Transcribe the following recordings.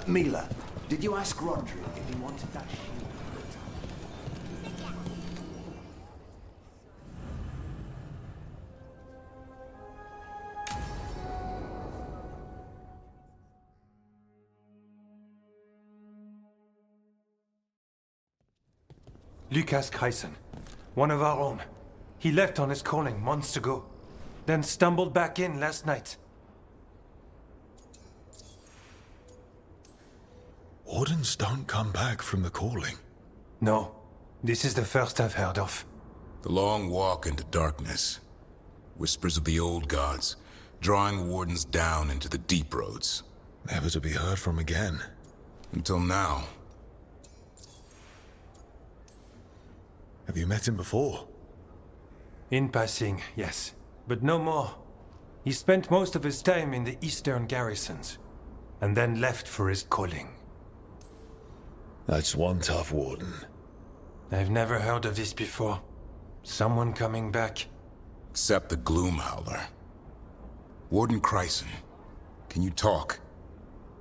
Mila, did you ask Rodri if he wanted that shield? Lucas Kreisen, one of our own. He left on his calling months ago, then stumbled back in last night. Wardens don't come back from the calling. No, this is the first I've heard of. The long walk into darkness. Whispers of the old gods, drawing wardens down into the deep roads. Never to be heard from again. Until now. Have you met him before? In passing, yes, but no more. He spent most of his time in the eastern garrisons, and then left for his calling. That's one tough warden. I've never heard of this before. Someone coming back. Except the Gloom Howler. Warden Kreisen, can you talk?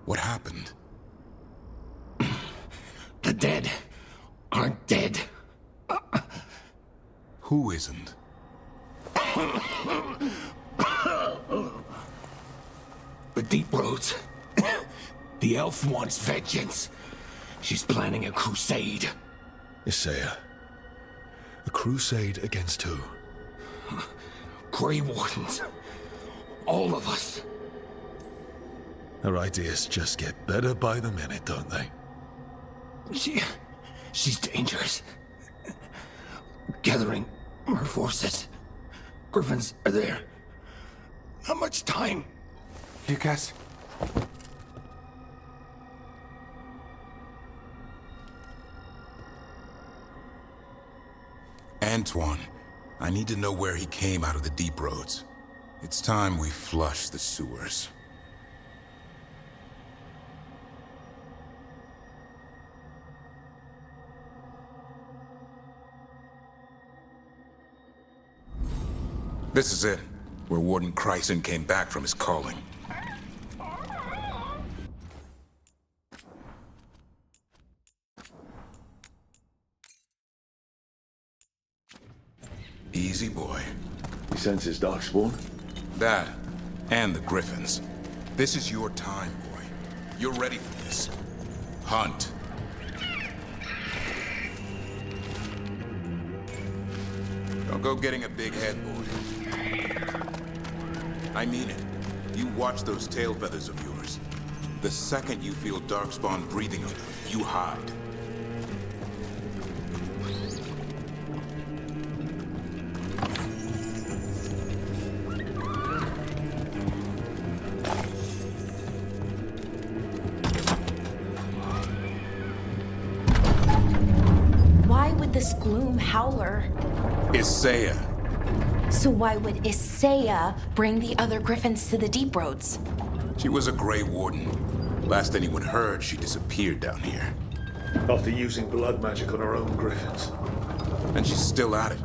What happened? The dead aren't dead. Who isn't? The Deep Roads. The elf wants vengeance. She's planning a crusade. Isaiah. A crusade against who? Grey Wardens. All of us. Her ideas just get better by the minute, don't they? She's dangerous. Gathering her forces. Griffins are there. Not much time. Lucas? Antoine, I need to know where he came out of the deep roads. It's time we flush the sewers. This is it, where Warden Kreisen came back from his calling. Easy boy. He senses Darkspawn? That, and the Griffins. This is your time, boy. You're ready for this. Hunt. Don't go getting a big head, boy. I mean it. You watch those tail feathers of yours. The second you feel Darkspawn breathing on them, you hide. Why would this Gloom Howler? Isaiah. So why would Isaiah bring the other Griffins to the Deep Roads? She was a Grey Warden. Last anyone heard, she disappeared down here. After using blood magic on her own griffins. And she's still at it.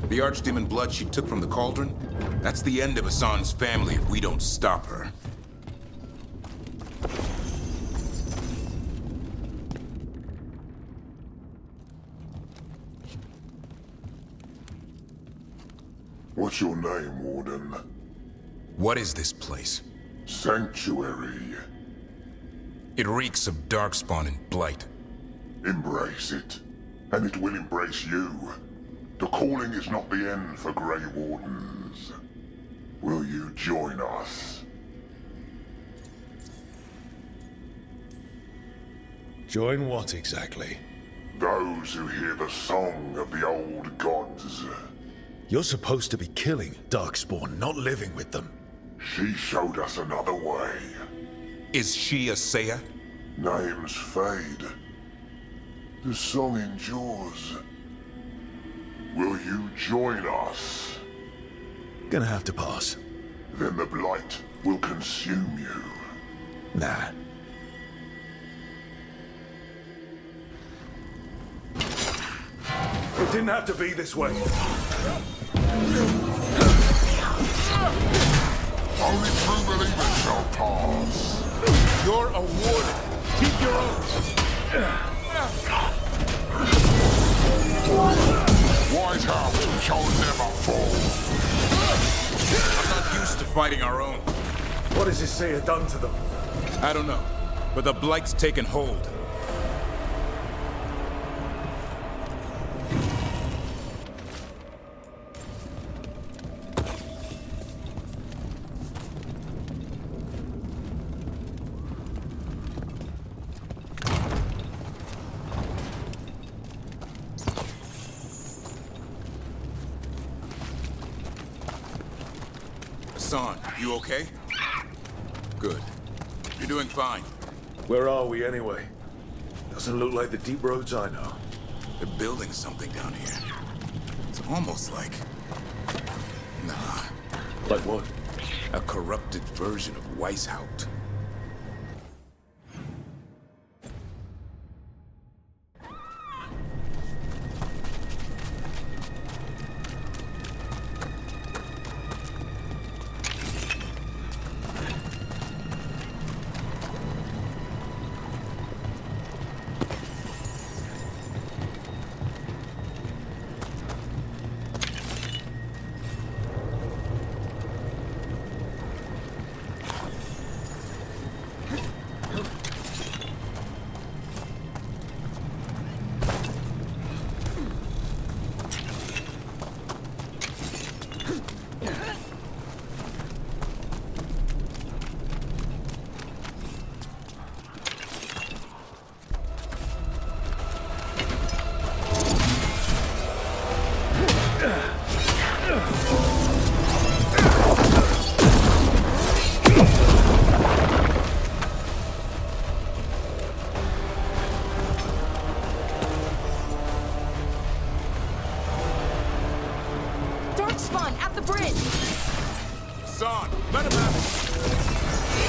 The Archdemon blood she took from the cauldron? That's the end of Hassan's family if we don't stop her. What's your name, Warden? What is this place? Sanctuary. It reeks of Darkspawn and Blight. Embrace it, and it will embrace you. The calling is not the end for Grey Wardens. Will you join us? Join what exactly? Those who hear the song of the old gods. You're supposed to be killing Darkspawn, not living with them. She showed us another way. Is she Isaiah? Names fade. The song endures. Will you join us? Gonna have to pass. Then the blight will consume you. Nah. It didn't have to be this way. Only true believers shall pass. You're a warden. Keep your own. Wise house shall never fall. I'm not used to fighting our own. What has Isaiah done to them? I don't know, but the Blight's taken hold. Hassan, you okay? Good. You're doing fine. Where are we anyway? Doesn't look like the deep roads I know. They're building something down here. It's almost like... Nah, Like what? a corrupted version of Weishaupt. Darkspawn at the bridge! Hassan, let him have it!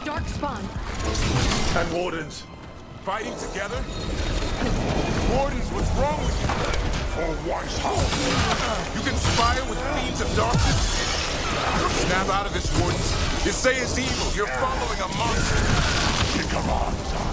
Darkspawn! And wardens. Fighting together? Wardens, what's wrong with you? For Weishaupt. You conspire with fiends of darkness? Snap out of this, Wardens. You say it's evil. You're following a monster. She commands us.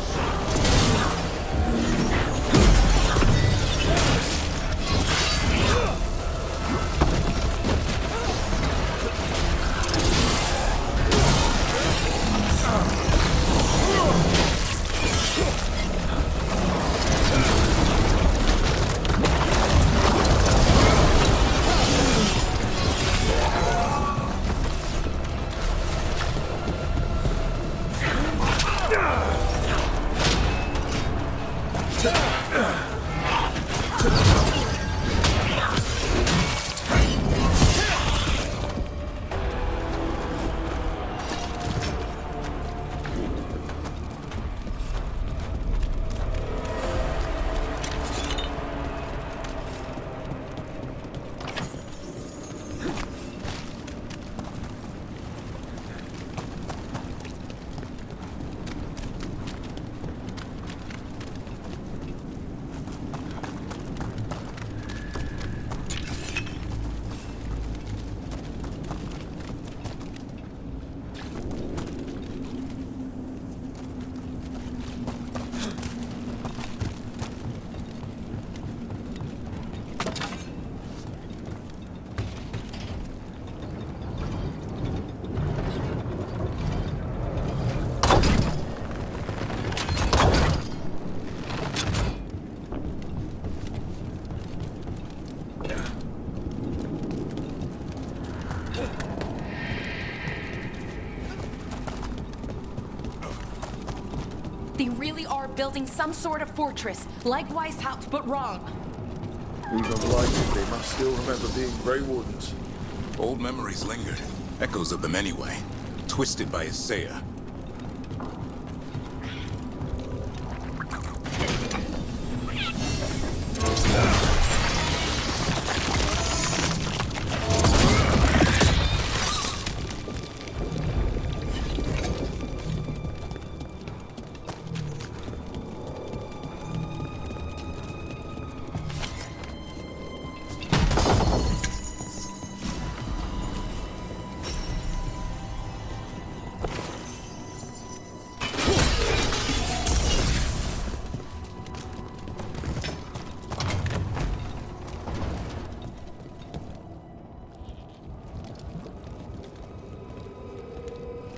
They really are building some sort of fortress, like Weishaupt, but wrong. Even like it, they must still remember being Grey Wardens. Old memories lingered. Echoes of them anyway. Twisted by Isaiah.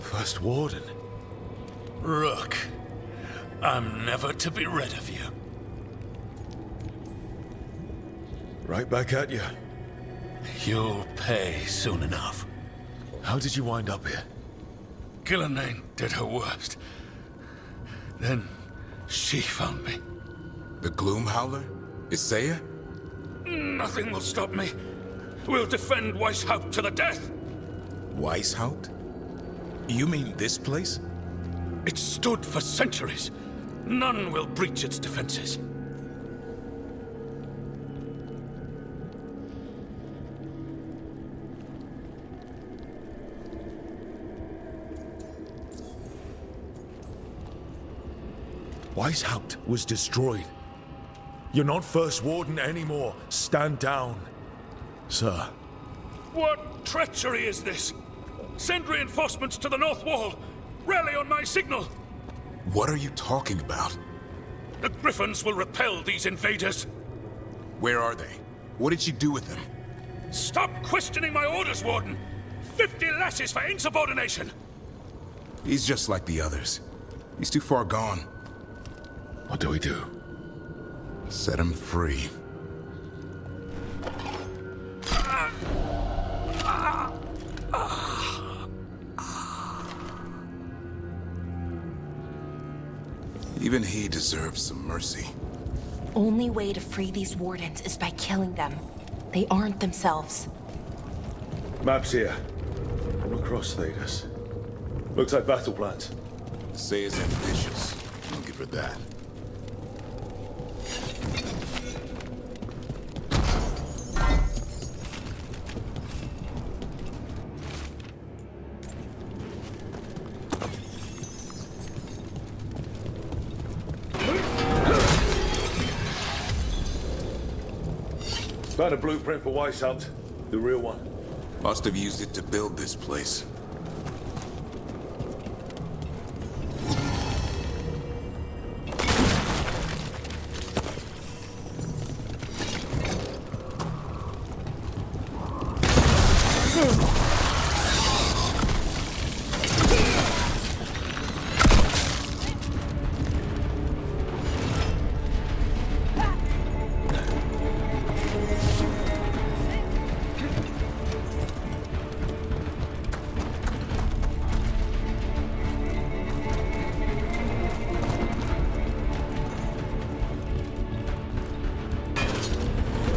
First Warden. Rook, I'm never to be rid of you. Right back at you. You'll pay soon enough. How did you wind up here? Gillenane did her worst. Then she found me. The Gloom Howler? Isaiah? Nothing will stop me. We'll defend Weishaupt to the death. Weishaupt? You mean this place? It stood for centuries. None will breach its defenses. Weishaupt was destroyed. You're not First Warden anymore. Stand down. Sir. What treachery is this? Send reinforcements to the North Wall! Rally on my signal! What are you talking about? The Griffins will repel these invaders. Where are they? What did you do with them? Stop questioning my orders, Warden! 50 lashes for insubordination! He's just like the others. He's too far gone. What do we do? Set him free. Even he deserves some mercy. Only way to free these wardens is by killing them. They aren't themselves. Maps here. From across Thedas. Looks like battle plans. Isaiah's ambitious. I'll give her that. Found a blueprint for Weishaupt. The real one. Must have used it to build this place.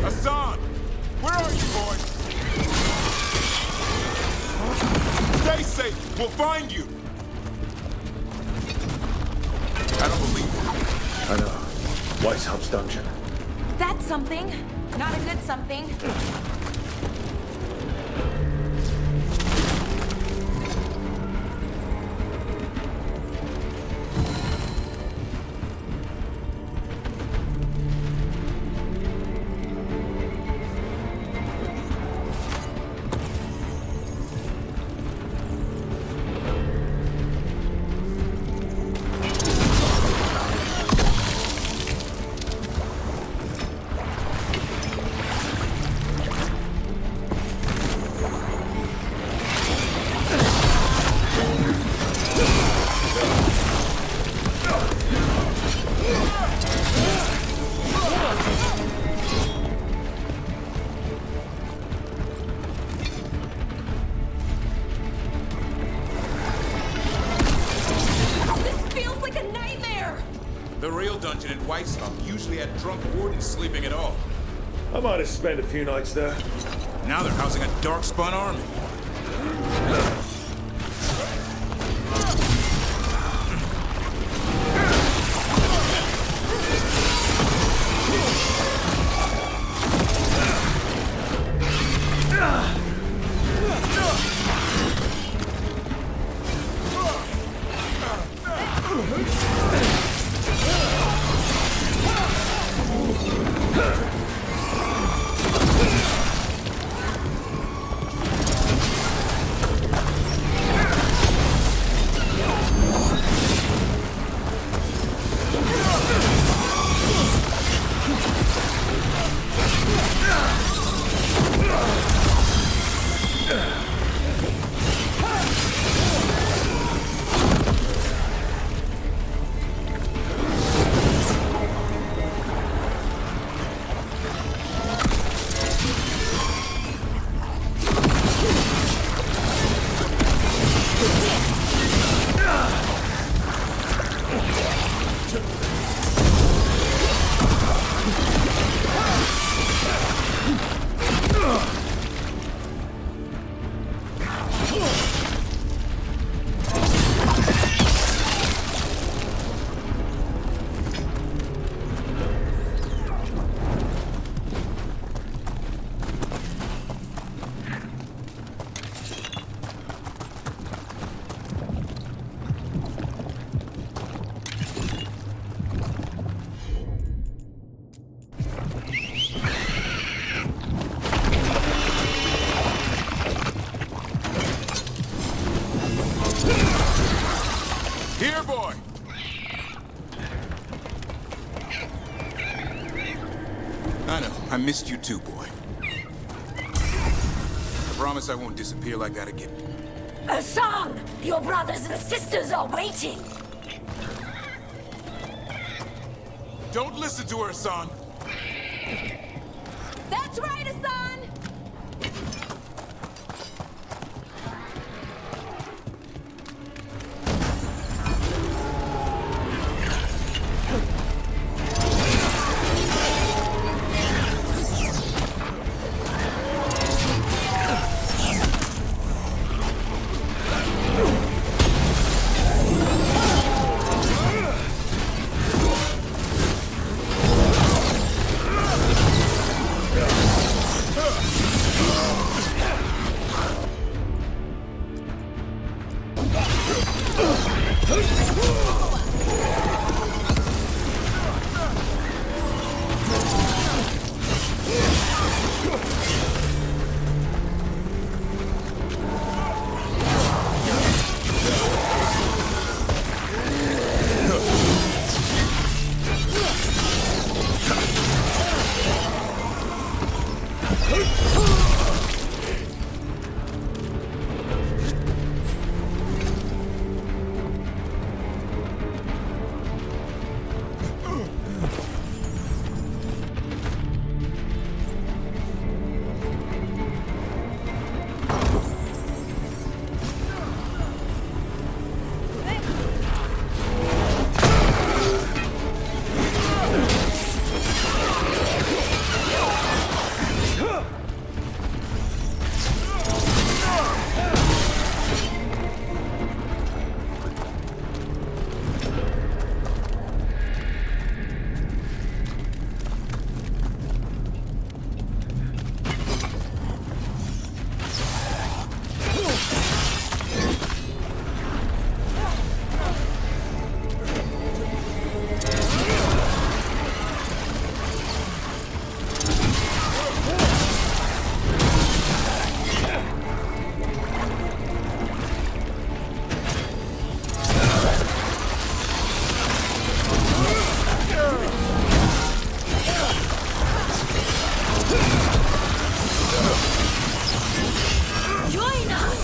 Hassan! Where are you, boy? Stay safe! We'll find you! I don't believe it. I know. Weishaupt's dungeon. That's something. Not a good something. The real dungeon at Whitestop usually had drunk wardens sleeping at all. I might have spent a few nights there. Now they're housing a darkspawn army. Here, boy! I know. I missed you too, boy. I promise I won't disappear like that again. Hassan! Your brothers and sisters are waiting! Don't listen to her, son! That's right, Hassan!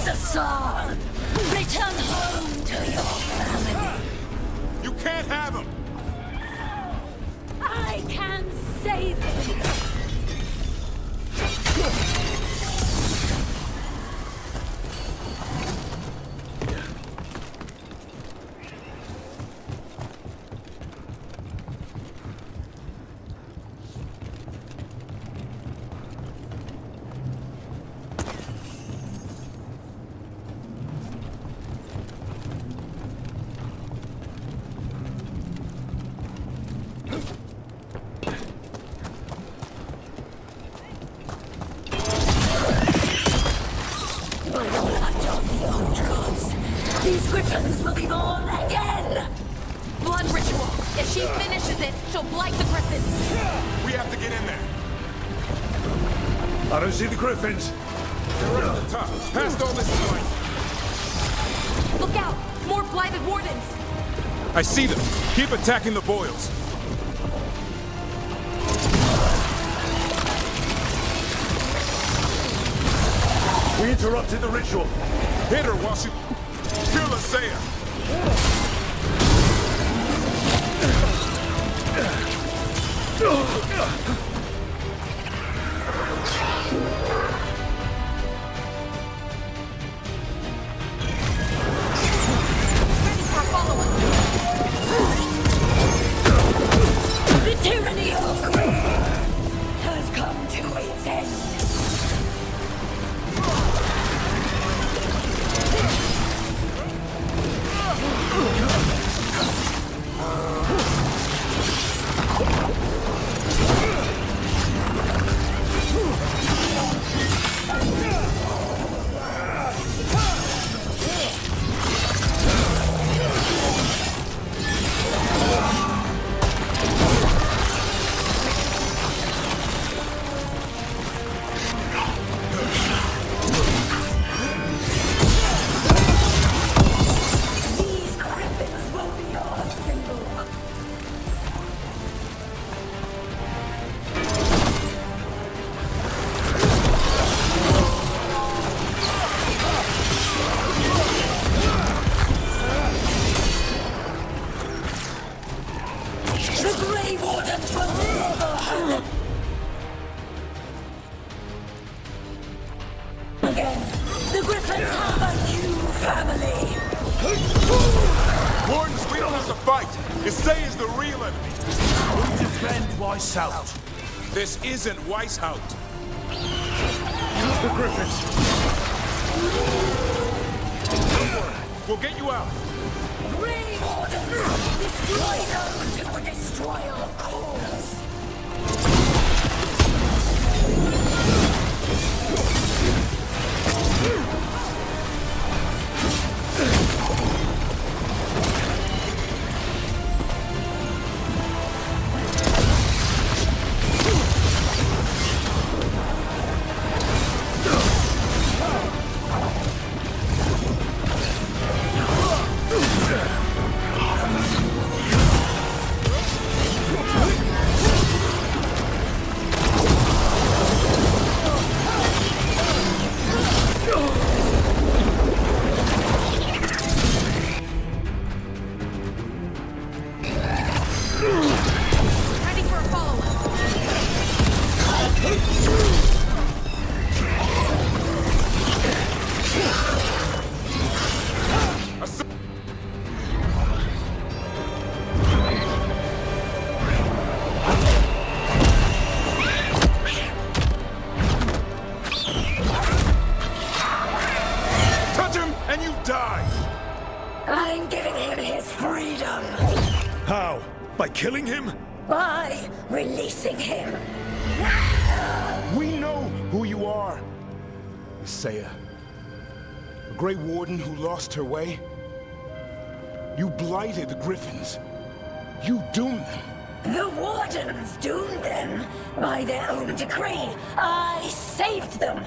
Hassan! Return home to your family! You can't have him! I can save him! the old gods. These griffins will be born again! Blood ritual. If she finishes it, she'll blight the griffins. We have to get in there. I don't see the griffins. They're right at the top. Past all this light. Look out! More blighted wardens! I see them. Keep attacking the boils. We interrupted the ritual. Hit her while she... Kill Asaya. The tyranny of greed has come to its end. These griffins will be our symbol. The Grey Wardens will never have again. The Griffins have a new family. Wardens, we don't have to fight. Asaya's the real enemy. We defend Weishaupt. This isn't Weishaupt. The griffins. Don't worry. We'll get you out. Grey Wardens, destroy those who would destroy our cause. Ready for a follow-up. Touch him and you die. I'm giving him his freedom How? By killing him? by releasing him. We know who you are. Asaya. A Grey Warden who lost her way. You blighted the Griffins. You doomed them. The Wardens doomed them by their own decree. I saved them.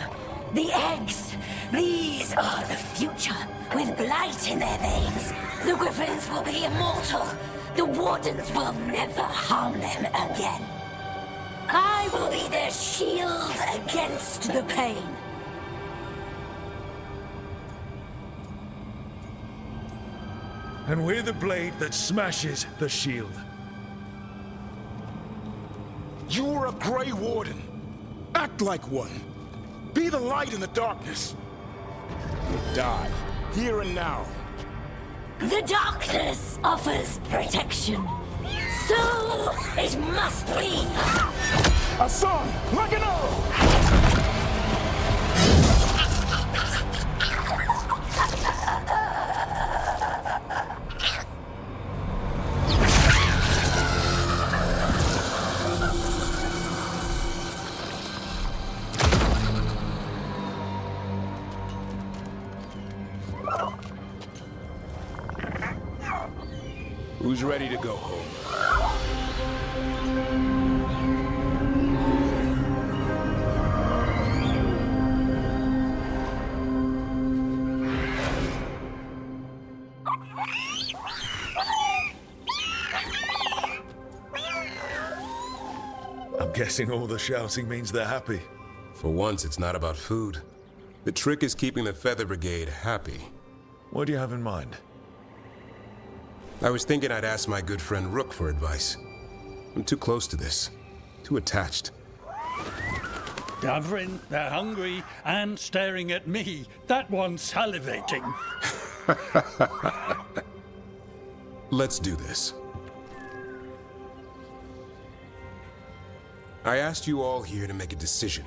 The eggs. These are the future, with blight in their veins. The Griffins will be immortal. The Wardens will never harm them again. I will be their shield against the pain. And we're the blade that smashes the shield. You're a Grey Warden. Act like one. Be the light in the darkness. Or die, here and now. The darkness offers protection. So it must be. A song, like an arrow! Who's ready to go home? I'm guessing all the shouting means they're happy. For once, it's not about food. The trick is keeping the Feather Brigade happy. What do you have in mind? I was thinking I'd ask my good friend Rook for advice. I'm too close to this. Too attached. Gavrin, they're hungry and staring at me. That one's salivating. Let's do this. I asked you all here to make a decision.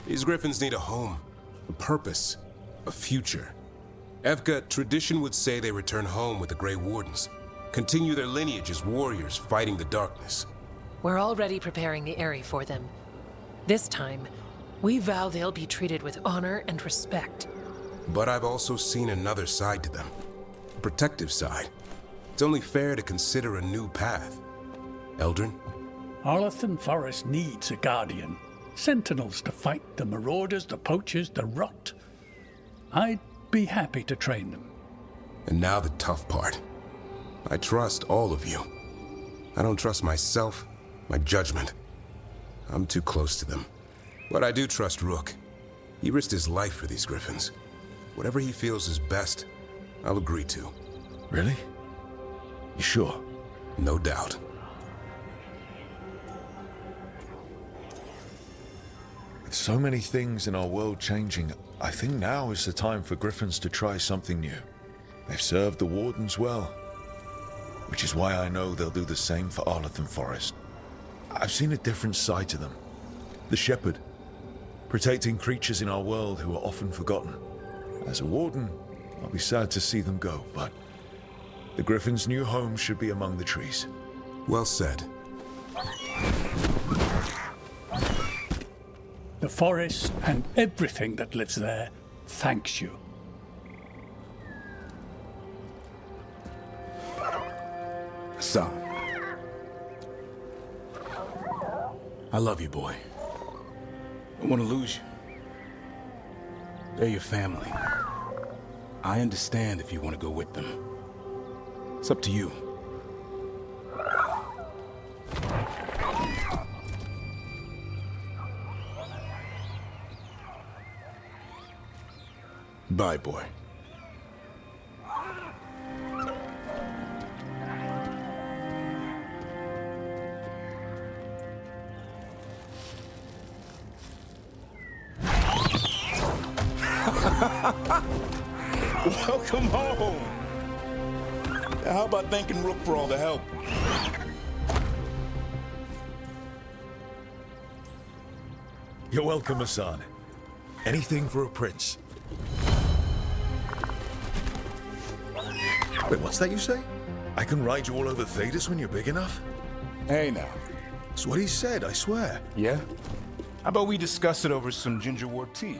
These griffins need a home, a purpose, a future. Evka, tradition would say they return home with the Grey Wardens, continue their lineage as warriors fighting the darkness. We're already preparing the Eyrie for them. This time, we vow they'll be treated with honor and respect. But I've also seen another side to them, a protective side. It's only fair to consider a new path. Eldrin? Arlathan Forest needs a guardian. Sentinels to fight the marauders, the poachers, the rot. I'd be happy to train them. And now the tough part. I trust all of you. I don't trust myself, my judgment. I'm too close to them. But I do trust Rook. He risked his life for these griffins. Whatever he feels is best, I'll agree to. Really? You sure? No doubt. With so many things in our world changing, I think now is the time for griffins to try something new. They've served the Wardens well, which is why I know they'll do the same for Arlathan Forest. I've seen a different side to them. The shepherd, protecting creatures in our world who are often forgotten. As a warden, I'll be sad to see them go, but the griffins' new home should be among the trees. Well said. The forest and everything that lives there thanks you. Son. I love you, boy. I don't want to lose you. They're your family. I understand if you want to go with them. It's up to you. Bye, boy. Welcome home. How about thanking Rook for all the help? You're welcome, Hassan. Anything for a prince. Wait, what's that you say? I can ride you all over Thedas when you're big enough? Hey, now. That's what he said, I swear. Yeah? How about we discuss it over some gingerwort tea?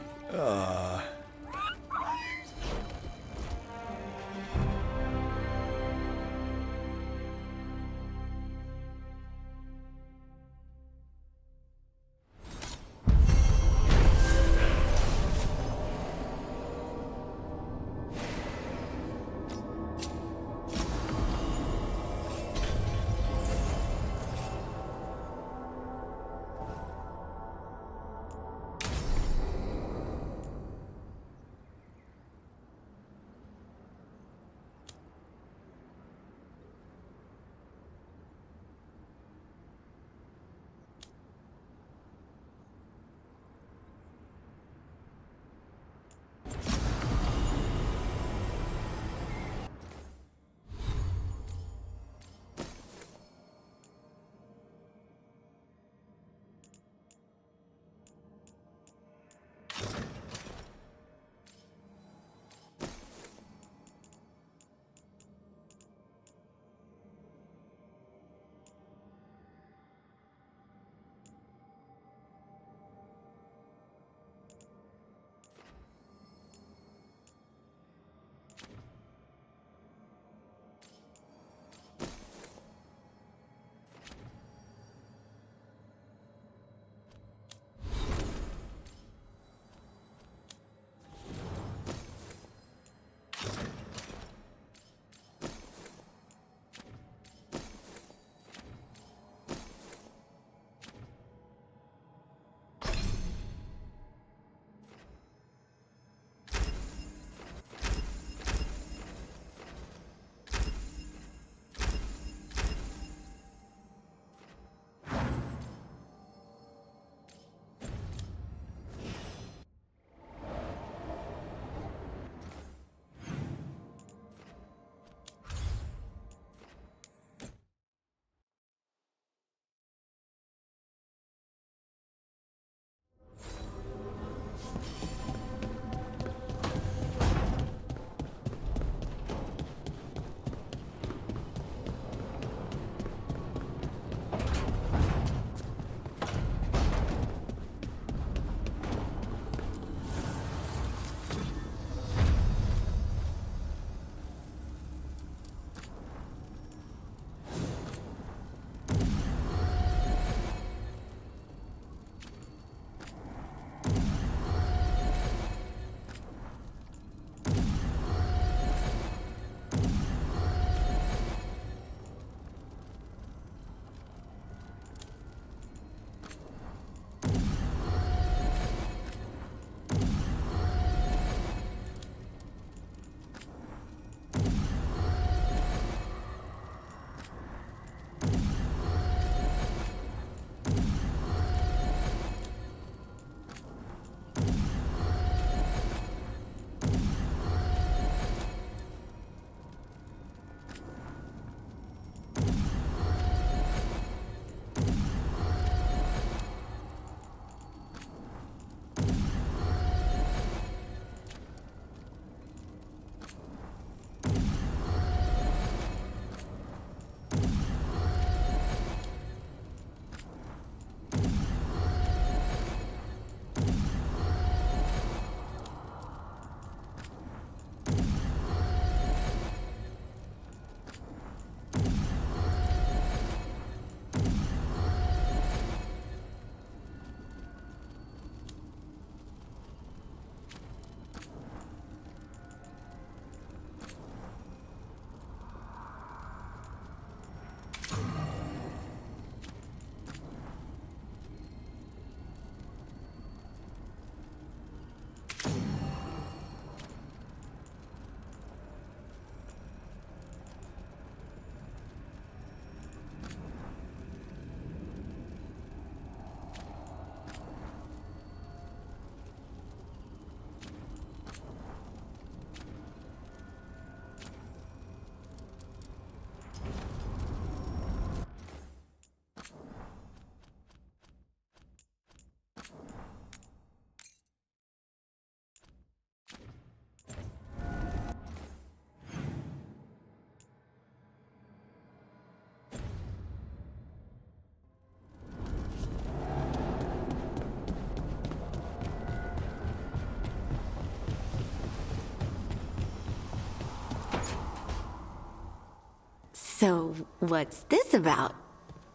So, what's this about?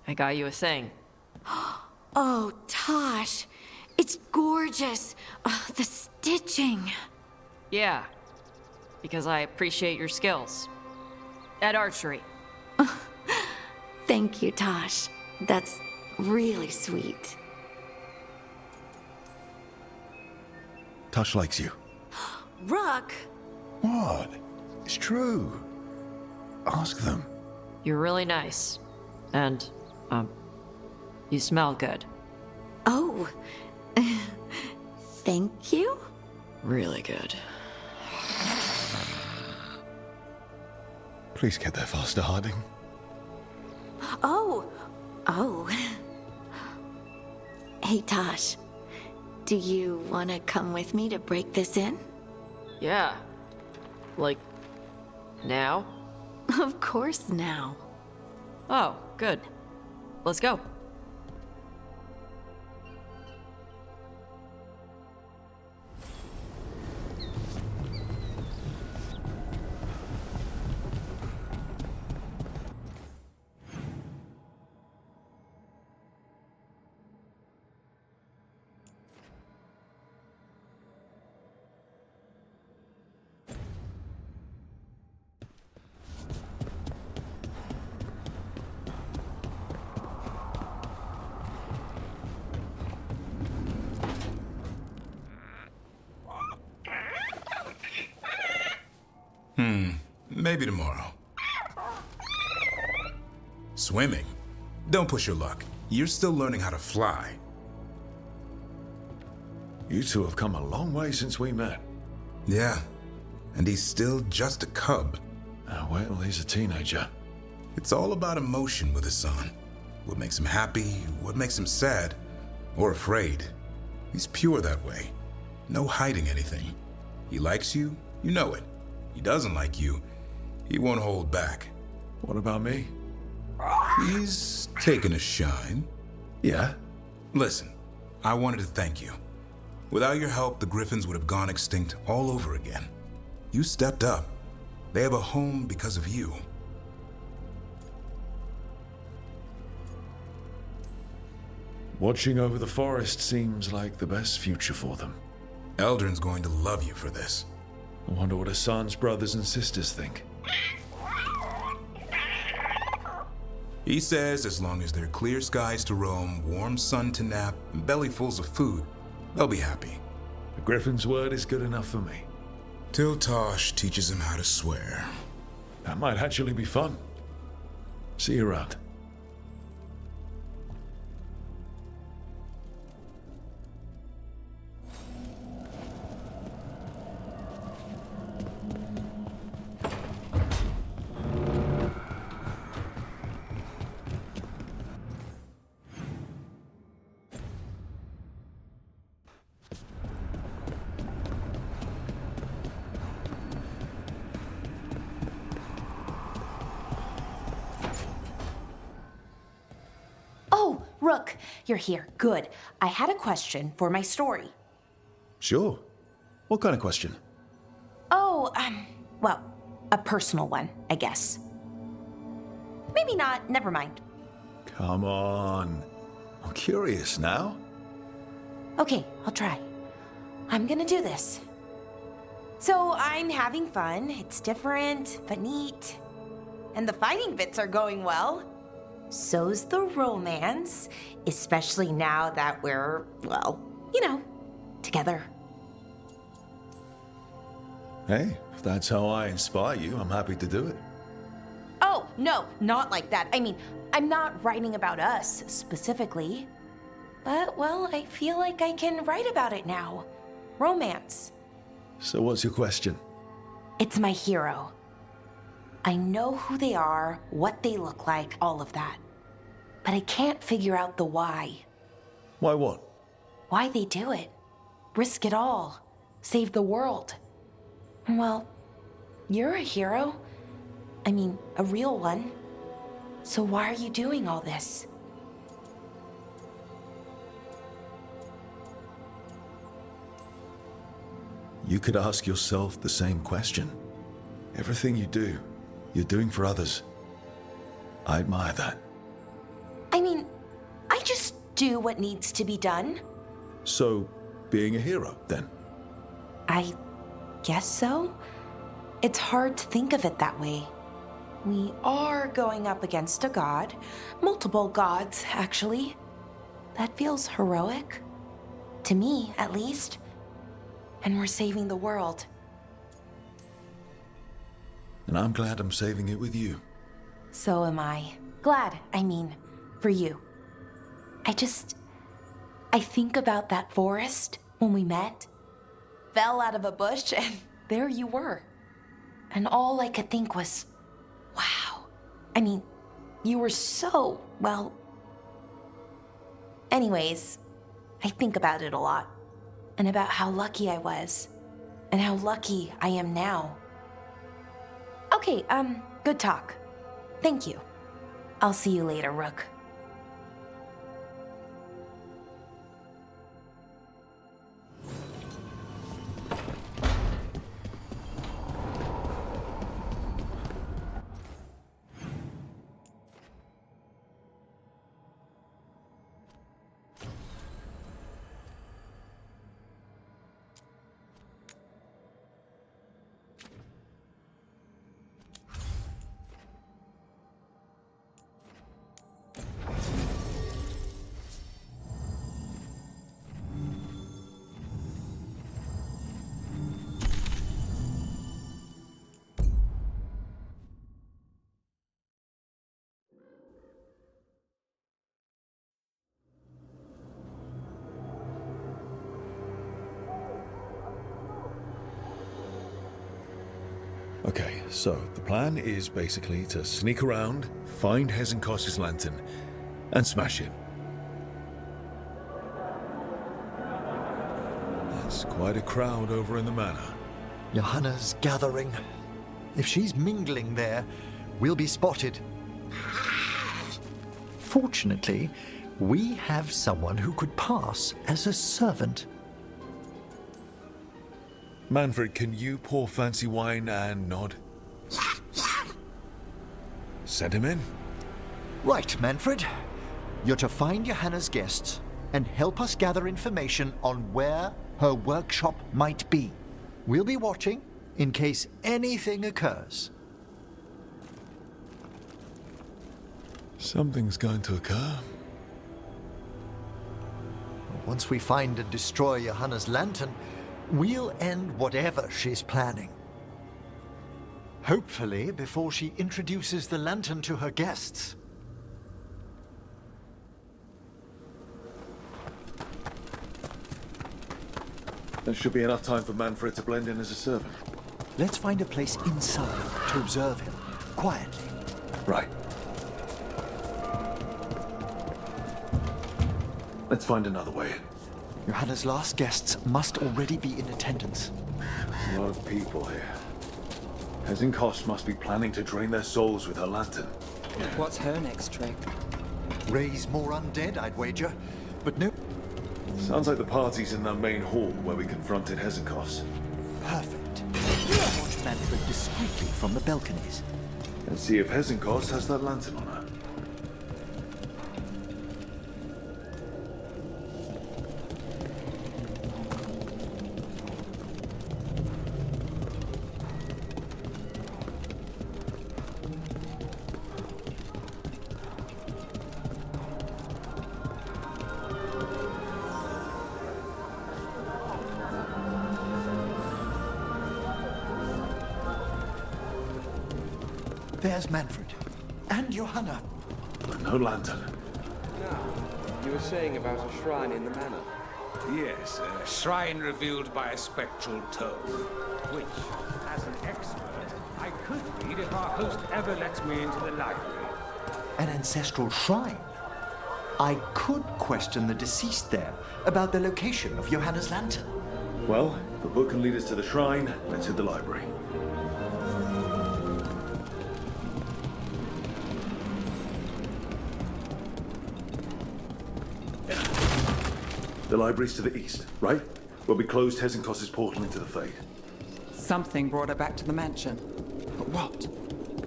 I got you a thing. Oh, Tosh. It's gorgeous. Oh, the stitching. Yeah, because I appreciate your skills. At archery. Thank you, Tosh. That's really sweet. Tosh likes you. Rook! What? It's true. Ask them. You're really nice. And, you smell good. Oh. Thank you? Really good. Please get there faster, Harding. Oh. Oh. Hey, Tosh. Do you want to come with me to break this in? Yeah. Like, now? Of course now. Oh, good. Let's go. Maybe tomorrow. Swimming? Don't push your luck. You're still learning how to fly. You two have come a long way since we met. Yeah, and he's still just a cub. Wait till he's a teenager. It's all about emotion with his son. What makes him happy, what makes him sad, or afraid. He's pure that way. No hiding anything. He likes you, you know it. He doesn't like you, he won't hold back. What about me? He's taken a shine. Yeah? Listen, I wanted to thank you. Without your help, the Griffins would have gone extinct all over again. You stepped up. They have a home because of you. Watching over the forest seems like the best future for them. Eldrin's going to love you for this. I wonder what Hassan's brothers and sisters think. He says as long as there are clear skies to roam, warm sun to nap, and bellyfuls of food, they'll be happy. The Griffin's word is good enough for me. Till Tosh teaches him how to swear. That might actually be fun. See you around. Oh, Rook, you're here. Good. I had a question for my story. Sure. What kind of question? Oh, well, a personal one, I guess. Maybe not. Never mind. Come on. I'm curious now. Okay, I'll try. I'm gonna do this. So I'm having fun. It's different, but neat. And the fighting bits are going well. So's the romance, especially now that we're, well, you know, together. Hey, if that's how I inspire you, I'm happy to do it. Oh, no, not like that. I mean, I'm not writing about us specifically. But, well, I feel like I can write about it now. Romance. So what's your question? It's my hero. I know who they are, what they look like, all of that. But I can't figure out the why. Why what? Why they do it. Risk it all. Save the world. Well, you're a hero. I mean, a real one. So why are you doing all this? You could ask yourself the same question. Everything you do, you're doing for others. I admire that. I mean, I just do what needs to be done. So, being a hero, then? I guess so. It's hard to think of it that way. We are going up against a god. Multiple gods, actually. That feels heroic. To me, at least. And we're saving the world. And I'm glad I'm saving it with you. So am I. Glad, I mean, for you. I think about that forest when we met. Fell out of a bush and there you were. And all I could think was, wow. I mean, you were so, well... Anyways, I think about it a lot. And about how lucky I was. And how lucky I am now. Okay, good talk. Thank you. I'll see you later, Rook. Okay, so the plan is basically to sneak around, find Hezenkos's lantern, and smash it. There's quite a crowd over in the manor. Johanna's gathering. If she's mingling there, we'll be spotted. Fortunately, we have someone who could pass as a servant. Manfred, can you pour fancy wine and nod? Send him in. Right, Manfred. You're to find Johanna's guests and help us gather information on where her workshop might be. We'll be watching in case anything occurs. Something's going to occur. Once we find and destroy Johanna's lantern, we'll end whatever she's planning. Hopefully before she introduces the lantern to her guests. There should be enough time for Manfred to blend in as a servant. Let's find a place inside to observe him, quietly. Right. Let's find another way in. Johanna's last guests must already be in attendance. A lot of people here. Hezenkos must be planning to drain their souls with her lantern. What's her next trick? Raise more undead, I'd wager. But nope. Sounds like the party's in the main hall where we confronted Hezenkos. Perfect. Watch Manfred discreetly from the balconies. And see if Hezenkos has that lantern on her. There's Manfred. And Johanna. But no lantern. Now, you were saying about a shrine in the manor. Yes, a shrine revealed by a spectral tome, which, as an expert, I could read if our host ever lets me into the library. An ancestral shrine? I could question the deceased there about the location of Johanna's lantern. Well, if the book can lead us to the shrine, let's hit the library. The library's to the east, right? Where we closed Hezenkos's portal into the Fade. Something brought her back to the mansion. But what?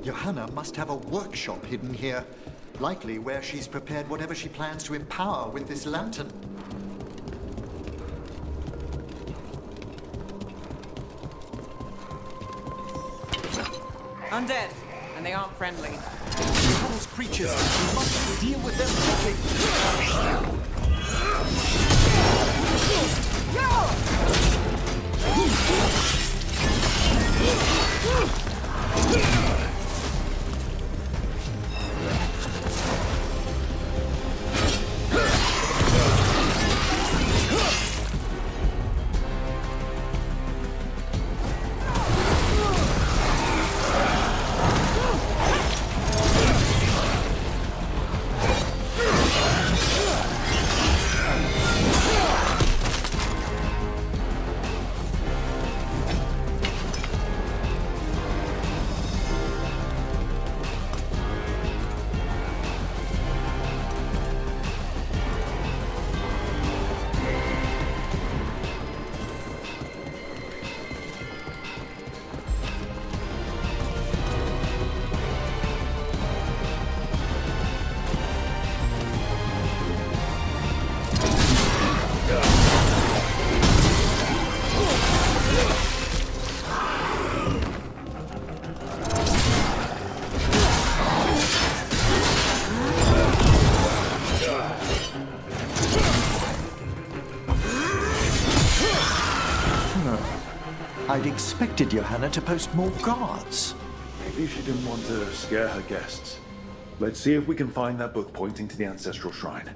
Johanna must have a workshop hidden here. Likely where she's prepared whatever she plans to empower with this lantern. Undead, and they aren't friendly. Johanna's creatures, we must deal with them quickly. I'd expected Johanna to post more guards. Maybe she didn't want to scare her guests. Let's see if we can find that book pointing to the ancestral shrine.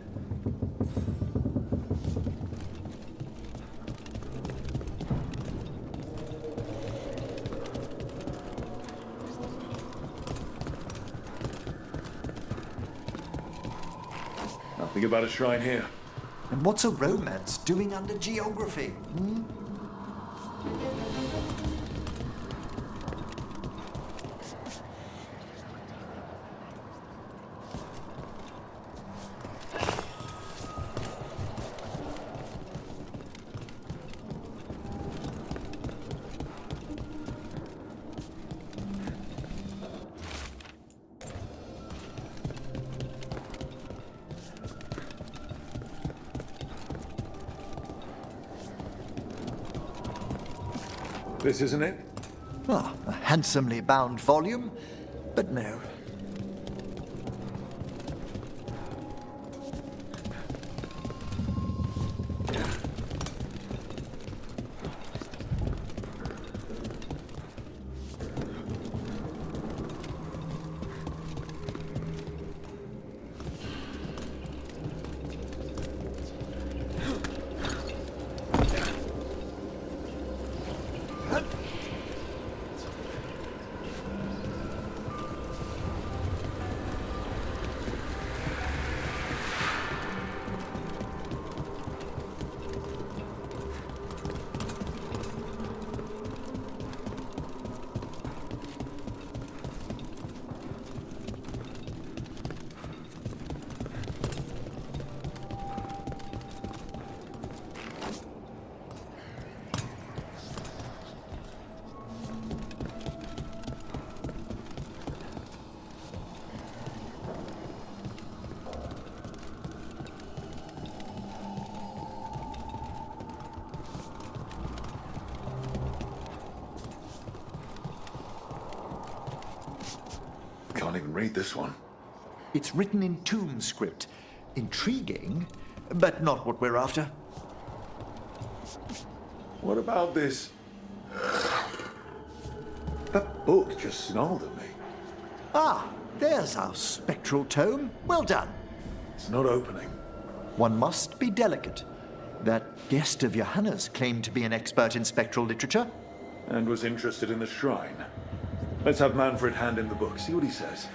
Nothing about a shrine here. And what's a romance doing under geography? This isn't it? Ah, a handsomely bound volume, but no. Can't even read this one. It's written in tomb script. Intriguing, but not what we're after. What about this? That book just snarled at me. Ah, there's our spectral tome. Well done. It's not opening. One must be delicate. That guest of Johanna's claimed to be an expert in spectral literature. And was interested in the shrine. Let's have Manfred hand him the book, see what he says.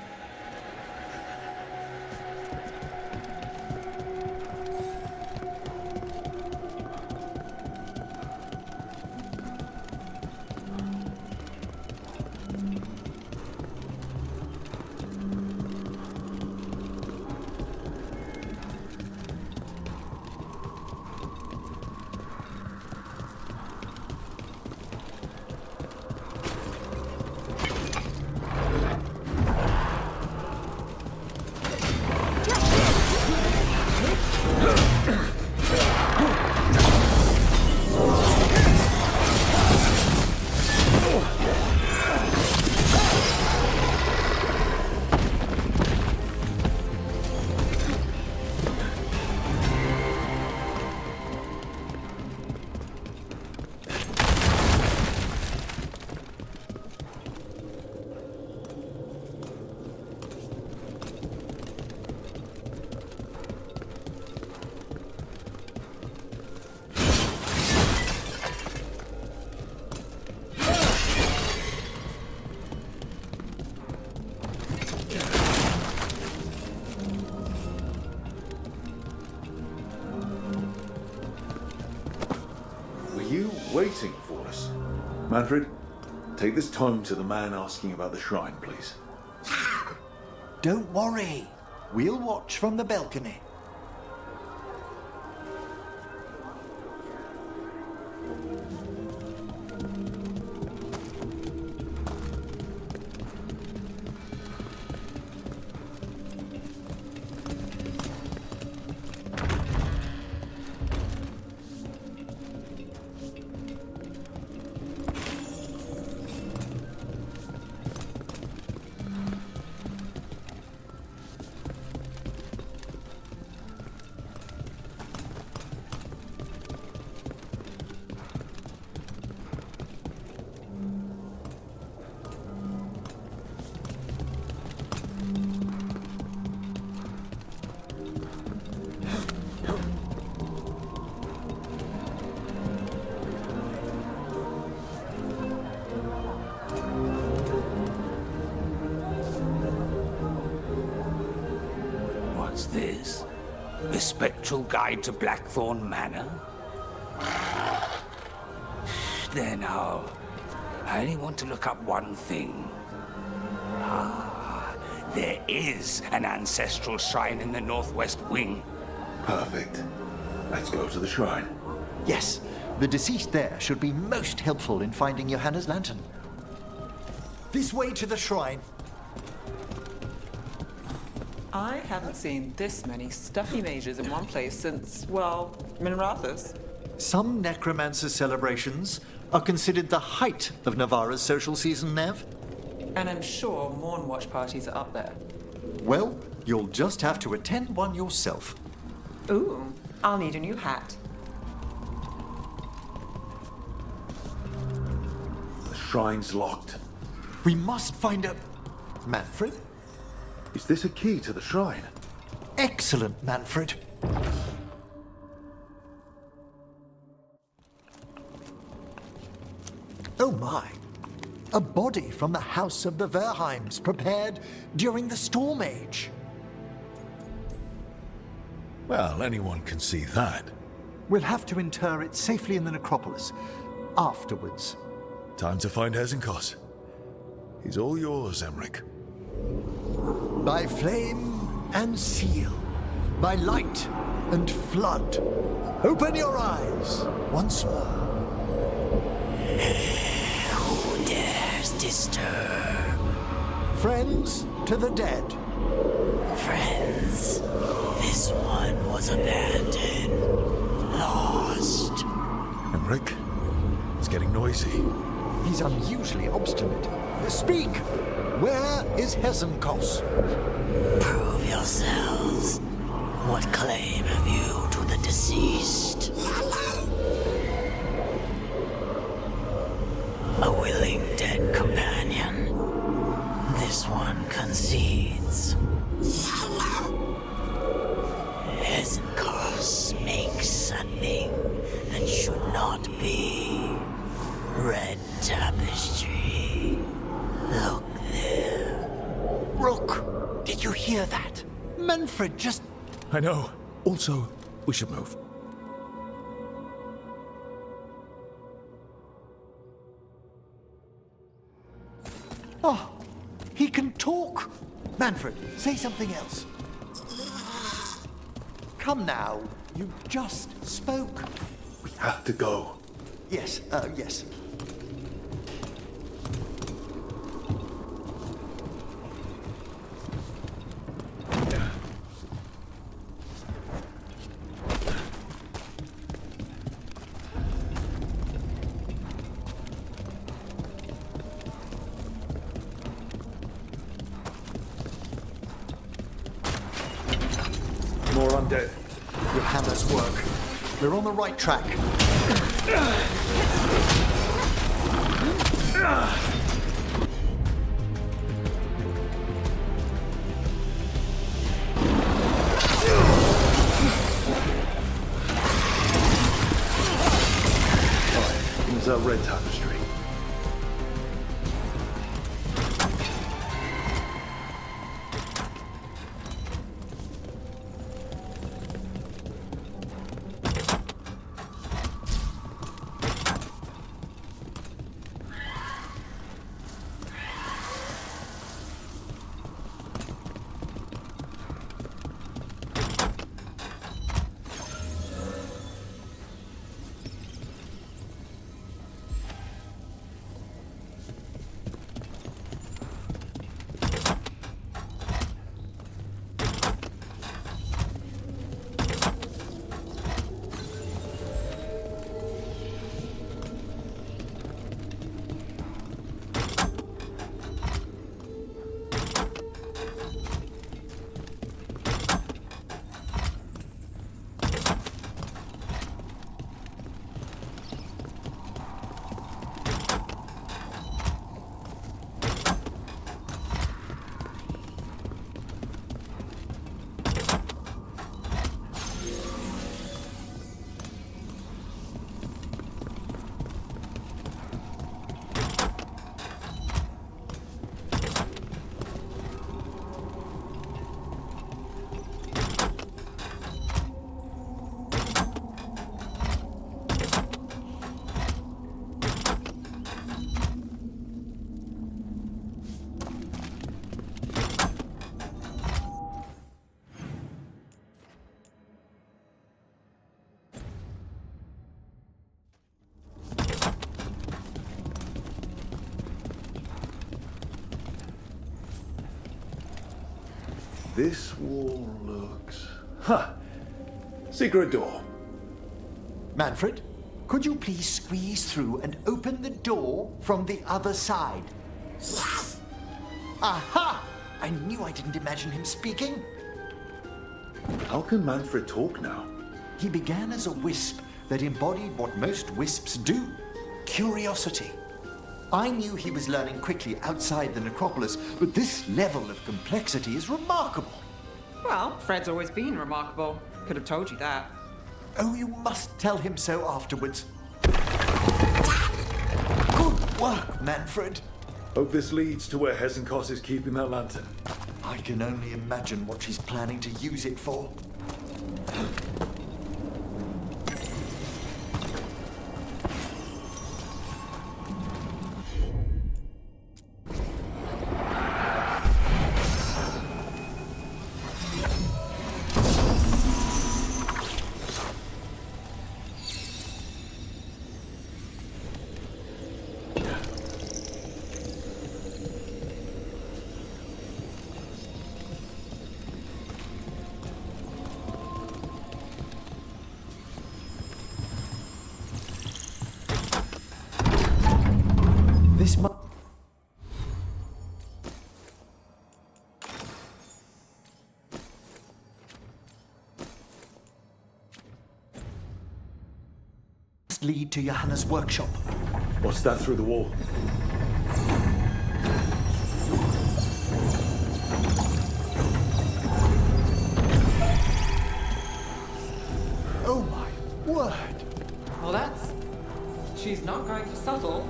waiting for us. Manfred, take this tome to the man asking about the shrine, please. Don't worry. We'll watch from the balcony. What's this? The Spectral Guide to Blackthorn Manor? There now. I only want to look up one thing. Ah, there is an ancestral shrine in the northwest wing. Perfect. Let's go to the shrine. Yes, the deceased there should be most helpful in finding Johanna's lantern. This way to the shrine. I haven't seen this many stuffy mages in one place since, well, Minratha's. Some necromancer celebrations are considered the height of Navarra's social season, Nev. And I'm sure Morn Watch parties are up there. Well, you'll just have to attend one yourself. Ooh, I'll need a new hat. The shrine's locked. We must find a... Manfred? Is this a key to the shrine? Excellent, Manfred. Oh my. A body from the house of the Verheims, prepared during the Storm Age. Well, anyone can see that. We'll have to inter it safely in the necropolis. Afterwards. Time to find Hezenkos. He's all yours, Emmerich. By flame and seal, by light and flood, open your eyes once more. Who dares disturb? Friends to the dead. Friends, this one was abandoned, lost. Emmerich, it's getting noisy. He's unusually obstinate. Speak! Where is Hezenkos? Prove yourselves. What claim have you to the deceased? A willing dead companion. This one concedes. Hezenkos makes a thing that should not be. Red tapestry. Look there. Rook, did you hear that? Manfred just... I know. Also, we should move. Oh, he can talk. Manfred, say something else. Come now, you just spoke. We have to go. Yes, yes. More undead. Johanna's work. We're on the right track. Here's our red tapestry. this wall looks... Huh! Secret door. Manfred, could you please squeeze through and open the door from the other side? Yes! Aha! I knew I didn't imagine him speaking. How can Manfred talk now? He began as a wisp that embodied what most wisps do, curiosity. I knew he was learning quickly outside the necropolis, but this level of complexity is remarkable. Well, Fred's always been remarkable. Could have told you that. Oh, you must tell him so afterwards. Good work, Manfred. Hope this leads to where Hezenkos is keeping that lantern. I can only imagine what she's planning to use it for. This must lead to Johanna's workshop. What's that through the wall? Oh my word! Well, that's... She's not going to settle.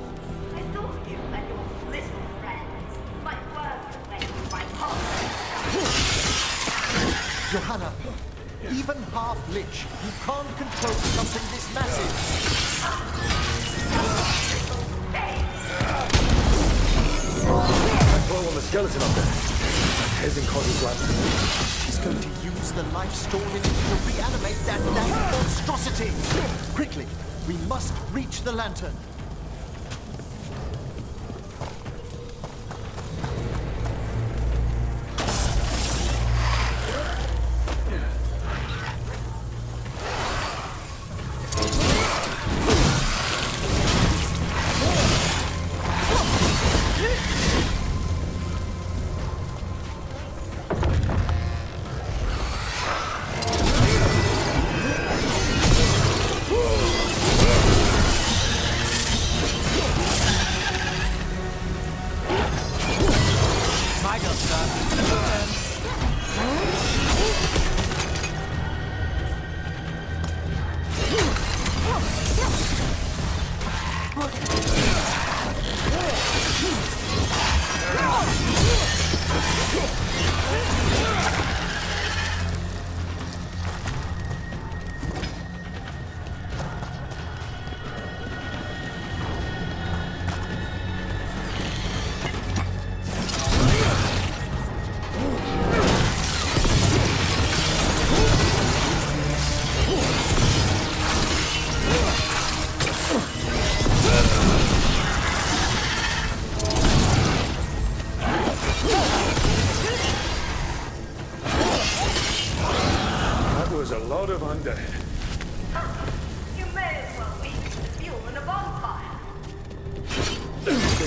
I thought you and your little friends might work with my heart. Johanna, even half lich, you can't control something this massive. Control on the skeleton up there. Hezenkos' lantern. She's going to use the life stored in it to reanimate that monstrosity. Quickly, we must reach the lantern.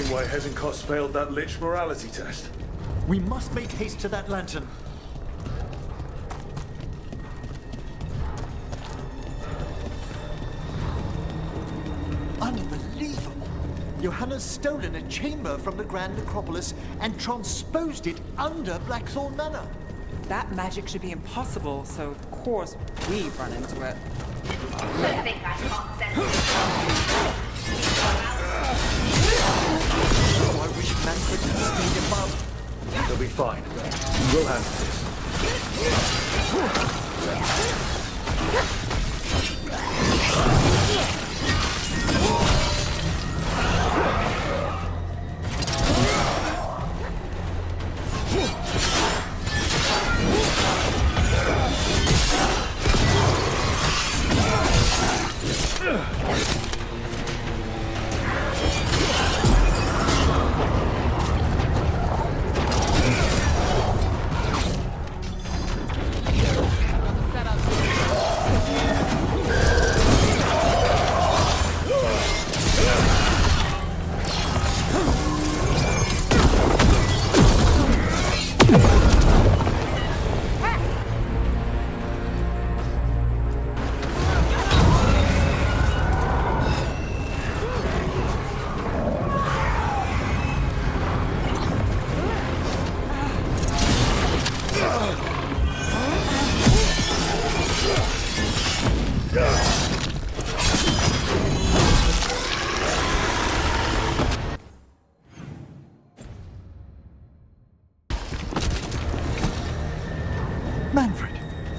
Why Hezenkos failed that lich morality test. We must make haste to that lantern. Unbelievable! Johanna's stolen a chamber from the Grand Necropolis and transposed it under Blackthorn Manor. That magic should be impossible, so of course we run into it. I think I can't sense Oh, I wish Manfred had stayed above. They'll be fine. We'll handle this.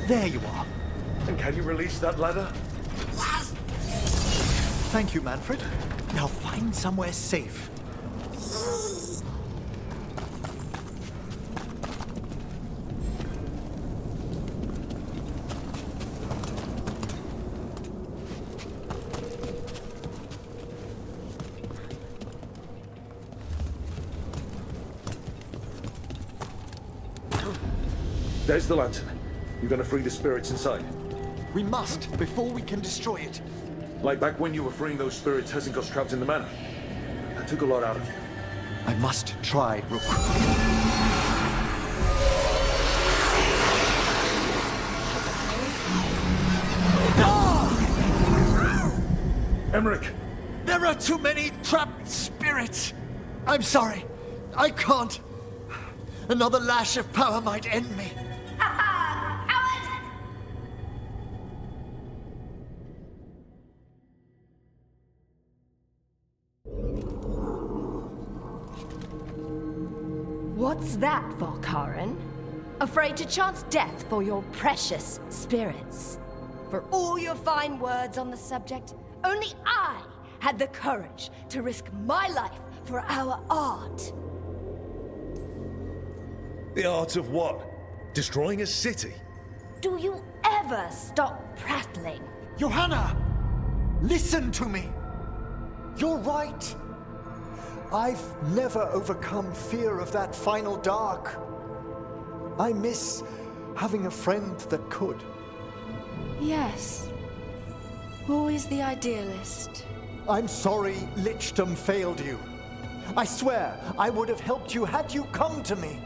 There you are. And can you release that ladder? Thank you, Manfred. Now find somewhere safe. There's the lantern. You're gonna free the spirits inside. We must, before we can destroy it. Like back when you were freeing those spirits Hessen got trapped in the manor. That took a lot out of you. I must try, Rook. Emmerich! There are too many trapped spirits! I'm sorry. I can't. Another lash of power might end me. What's that, Volkaren? Afraid to chance death for your precious spirits? For all your fine words on the subject, only I had the courage to risk my life for our art. The art of what? Destroying a city? Do you ever stop prattling? Johanna! Listen to me! You're right. I've never overcome fear of that final dark. I miss having a friend that could. Yes. Always the idealist. I'm sorry Lichdom failed you. I swear I would have helped you had you come to me.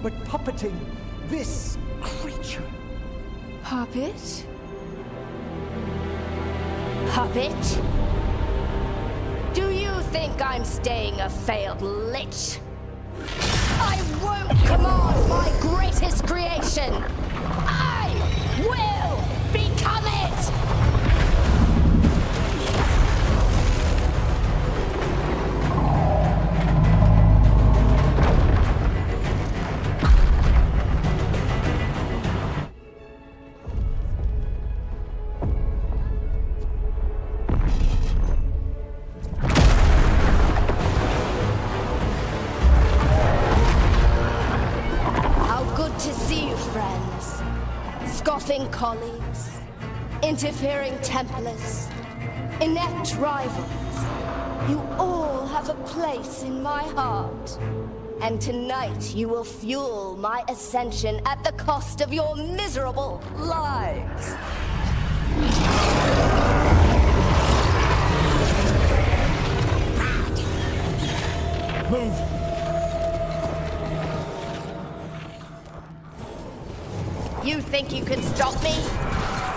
But puppeting this creature... Puppet? Puppet? Do you think I'm staying a failed lich? I won't command my greatest creation! I will become it! Colleagues, interfering Templars, inept rivals, you all have a place in my heart. And tonight you will fuel my ascension at the cost of your miserable lives. Move! You think you can stop me?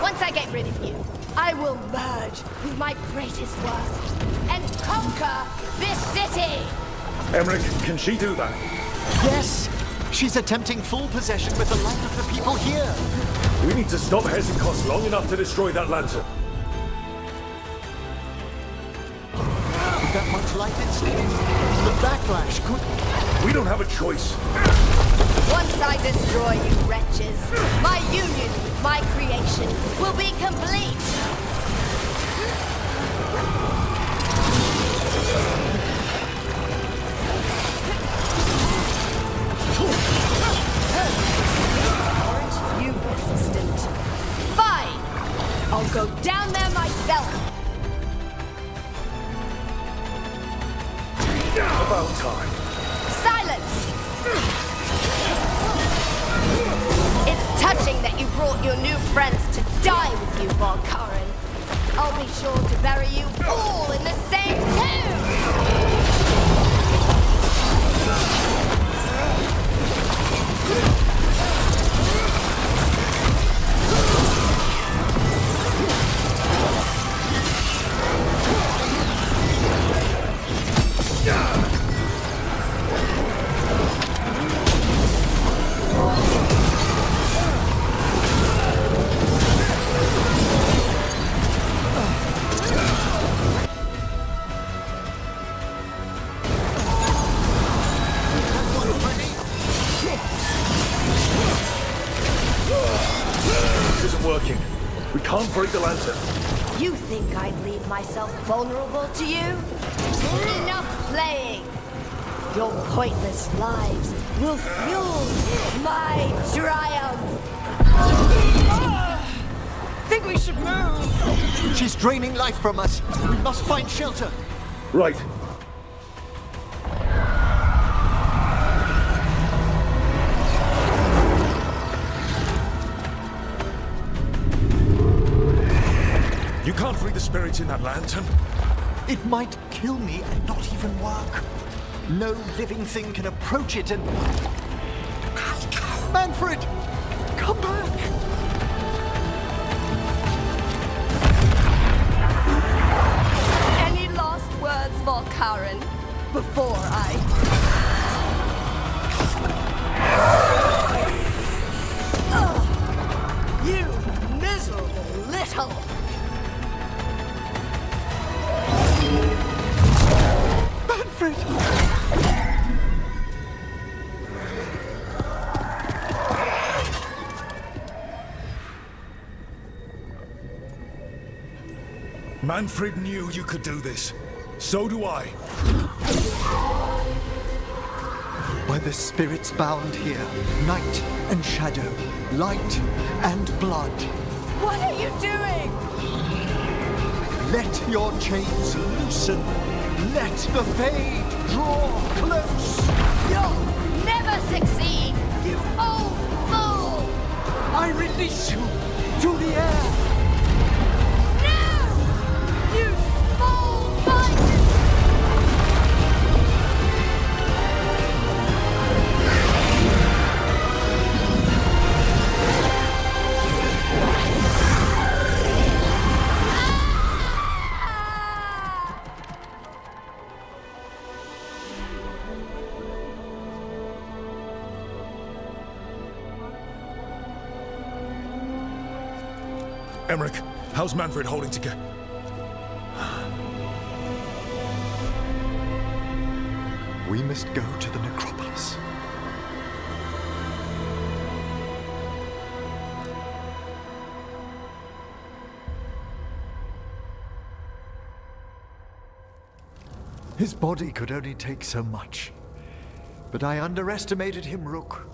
Once I get rid of you, I will merge with my greatest work and conquer this city! Emmerich, can she do that? Yes! She's attempting full possession with the life of the people here! We need to stop Hezekiah long enough to destroy that lantern. With that much light instinct, the backlash could... We don't have a choice. Once I destroy you wretches, my union with my creation will be complete! Aren't you persistent? Fine! I'll go down there myself! About time. Silence! It's touching that you brought your new friends to die with you, Volkaren. I'll be sure to bury you all in the same tomb! working. We can't break the lantern. You think I'd leave myself vulnerable to you? Enough playing! Your pointless lives will fuel my triumph! Think we should move! She's draining life from us. We must find shelter. Right. You can't free the spirits in that lantern. It might kill me and not even work. No living thing can approach it and... Manfred! Come back! Any last words, Volkaren, before I... You miserable little... Manfred! Manfred knew you could do this. So do I. By the spirits bound here, night and shadow, light and blood. What are you doing? Let your chains loosen. Let the fade draw close. You'll never succeed, you old fool! I release you to the air. No! You small bite! Emmerich, how's Manfred holding together? We must go to the necropolis. His body could only take so much. But I underestimated him, Rook.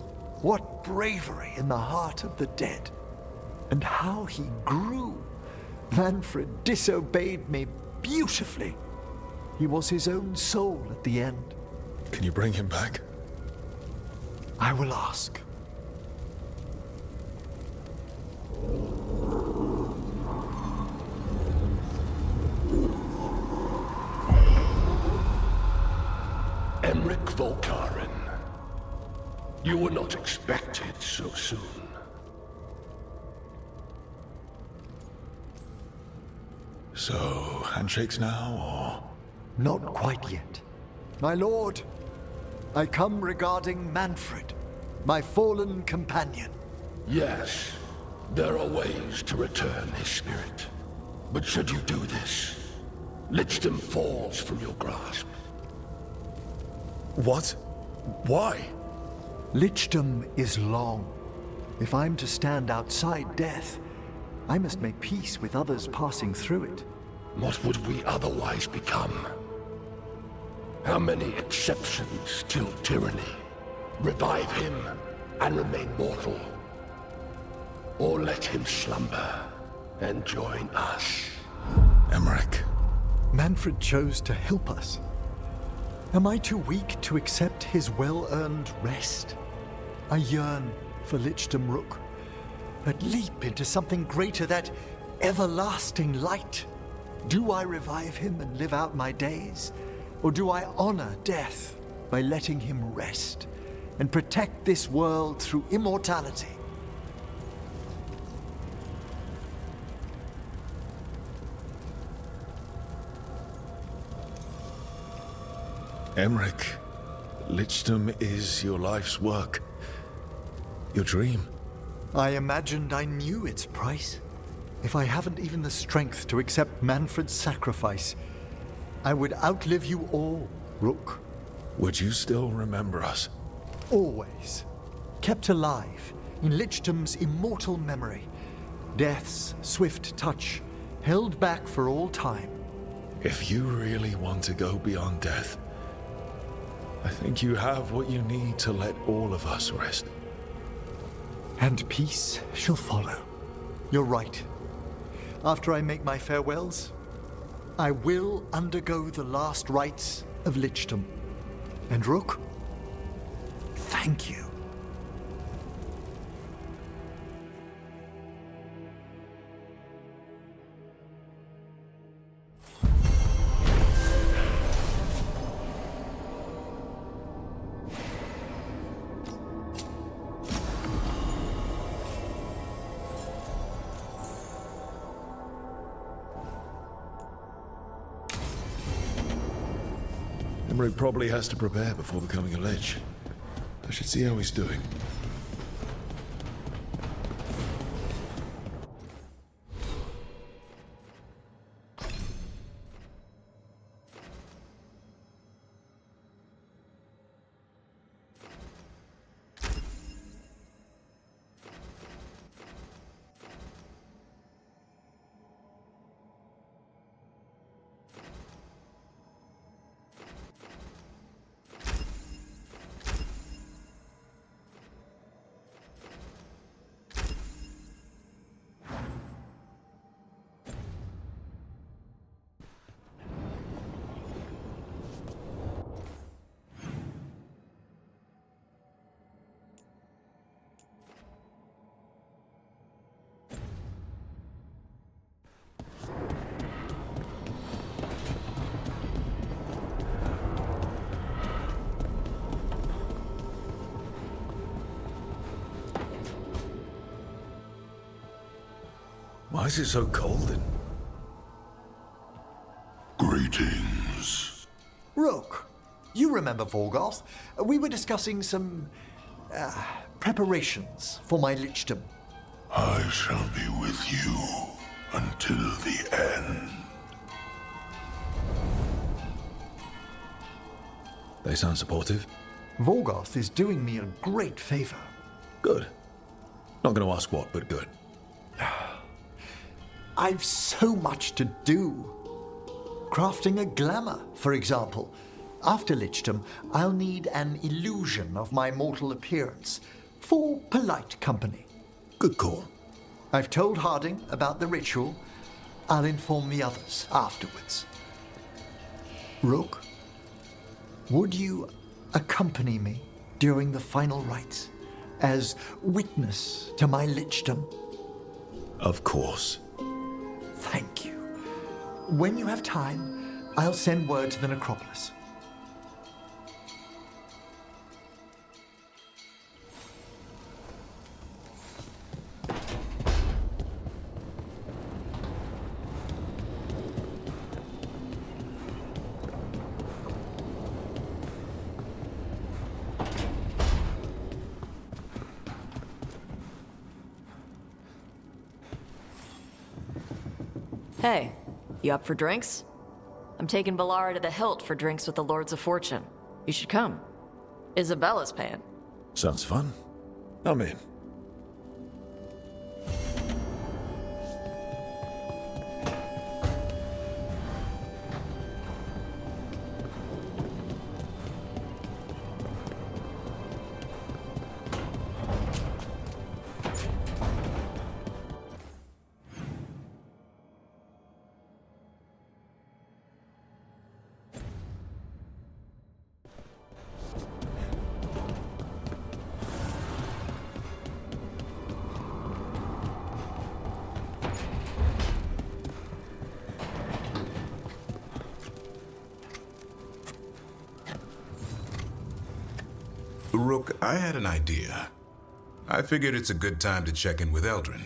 What bravery in the heart of the dead. And how he grew. Manfred disobeyed me beautifully. He was his own soul at the end. Can you bring him back? I will ask. Emmerich Volkaren. You were not expected so soon. So, handshakes now, or...? Not quite yet. My lord, I come regarding Manfred, my fallen companion. Yes, there are ways to return his spirit. But should you do this, Lichdom falls from your grasp. What? Why? Lichdom is long. If I'm to stand outside death, I must make peace with others passing through it. What would we otherwise become? How many exceptions till tyranny? Revive him and remain mortal. Or let him slumber and join us. Emmerich. Manfred chose to help us. Am I too weak to accept his well-earned rest? I yearn for Lichdom Rook, but leap into something greater, that everlasting light. Do I revive him and live out my days? Or do I honor death by letting him rest and protect this world through immortality? Emmerich, Lichdom is your life's work. Your dream. I imagined I knew its price. If I haven't even the strength to accept Manfred's sacrifice, I would outlive you all, Rook. Would you still remember us? Always. Kept alive in Lichdom's immortal memory, Death's swift touch, held back for all time. If you really want to go beyond death, I think you have what you need to let all of us rest. And peace shall follow. You're right. After I make my farewells, I will undergo the last rites of lichdom. And Rook, thank you. Emmerich probably has to prepare before becoming a lich. I should see how he's doing. Why is it so cold in... Greetings. Rook, you remember Veilguard? We were discussing some preparations for my lichdom. I shall be with you until the end. They sound supportive. Veilguard is doing me a great favor. Good. Not going to ask what, but good. I've so much to do. Crafting a glamour, for example. After lichdom, I'll need an illusion of my mortal appearance for polite company. Good call. I've told Harding about the ritual. I'll inform the others afterwards. Rook, would you accompany me during the final rites as witness to my lichdom? Of course. Thank you. When you have time, I'll send word to the necropolis. Hey, you up for drinks? I'm taking Valara to the Hilt for drinks with the Lords of Fortune. You should come. Isabella's paying. Sounds fun. I'm in. Rook, I had an idea. I figured it's a good time to check in with Eldrin.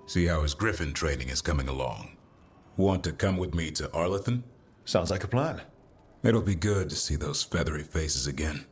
See how his Griffin training is coming along. Want to come with me to Arlathan? Sounds like a plan. It'll be good to see those feathery faces again.